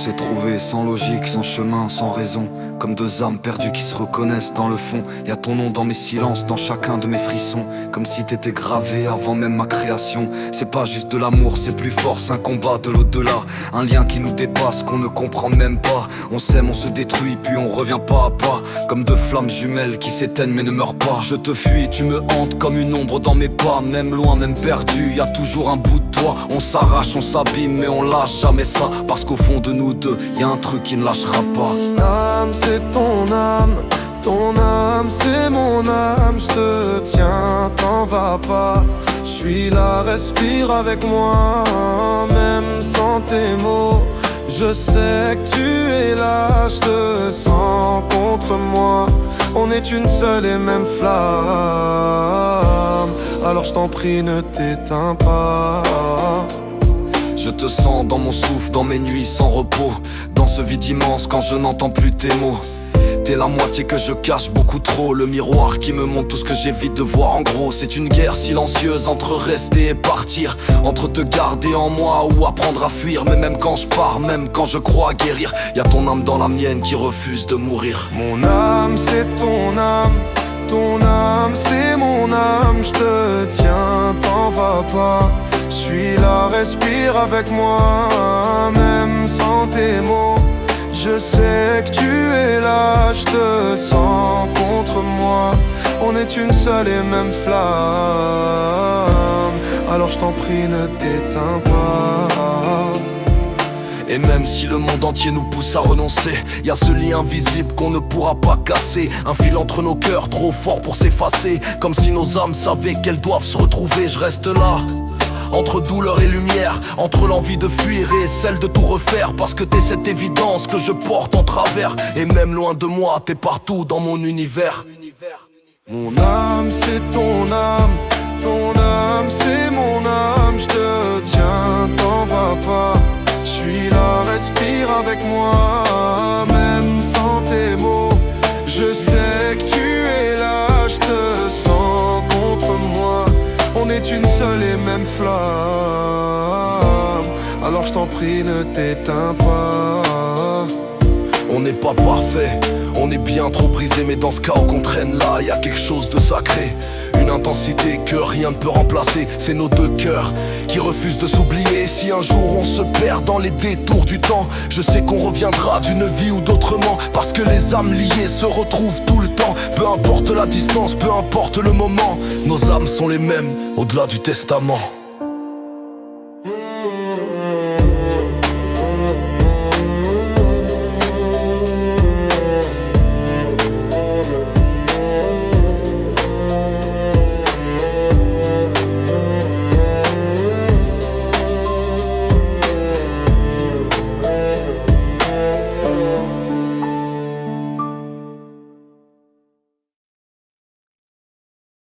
s'est trouvé sans logique, sans chemin, sans raison. Comme deux âmes perdues qui se reconnaissent dans le fond. Y'a ton nom dans mes silences, dans chacun de mes frissons. Comme si t'étais gravé avant même ma création. C'est pas juste de l'amour, c'est plus fort, c'est un combat de l'au-delà. Un lien qui nous dépasse, qu'on ne comprend même pas. On s'aime, on se détruit, puis on revient pas à pas. Comme deux flammes jumelles qui s'éteignent mais ne meurent pas. Je te fuis, tu me hantes comme une ombre dans mes pas. Même loin, même perdu, y'a toujours un bout de toi. On s'arrache, on s'abîme, mais on lâche jamais ça. Parce qu'au fond de nous deux, y'a un truc qui ne lâchera pas. Mon âme, c'est ton âme. Ton âme, c'est mon âme. Je te tiens, t'en vas pas. Je suis là, respire avec moi. Même sans tes mots, je sais que tu es là. Je te sens contre moi. On est une seule et même flamme. Alors je t'en prie, ne t'éteins pas. Je te sens dans mon souffle, dans mes nuits sans repos. Dans ce vide immense quand je n'entends plus tes mots. T'es la moitié que je cache beaucoup trop. Le miroir qui me montre tout ce que j'évite de voir en gros. C'est une guerre silencieuse entre rester et partir. Entre te garder en moi ou apprendre à fuir. Mais même quand je pars, même quand je crois guérir, y'a ton âme dans la mienne qui refuse de mourir. Mon âme, c'est ton âme. Ton âme, c'est mon âme. Je te tiens, t'en vas pas. Je suis là, respire avec moi. Même sans tes mots, je sais que tu es là. Je te sens contre moi. On est une seule et même flamme. Alors je t'en prie, ne t'éteins pas. Et même si le monde entier nous pousse à renoncer, y'a ce lien invisible qu'on ne pourra pas casser. Un fil entre nos cœurs trop fort pour s'effacer. Comme si nos âmes savaient qu'elles doivent se retrouver. Je reste là, entre douleur et lumière, entre l'envie de fuir et celle de tout refaire. Parce que t'es cette évidence que je porte en travers. Et même loin de moi, t'es partout dans mon univers. Mon âme, c'est ton âme. Ton âme, c'est mon âme. Je te tiens, t'en vas pas. Je suis là, respire avec moi. Même sans tes mots, je sais que tu es là. Je te sens contre moi. On est une seule et même flamme. Alors je t'en prie, ne t'éteins pas. On n'est pas parfait, on est bien trop brisé. Mais dans ce chaos qu'on traîne là, y'a quelque chose de sacré. Une intensité que rien ne peut remplacer. C'est nos deux cœurs qui refusent de s'oublier. Si un jour on se perd dans les détours du temps, je sais qu'on reviendra d'une vie ou d'autrement. Parce que les âmes liées se retrouvent tout le temps. Peu importe la distance, peu importe le moment, nos âmes sont les mêmes au-delà du testament.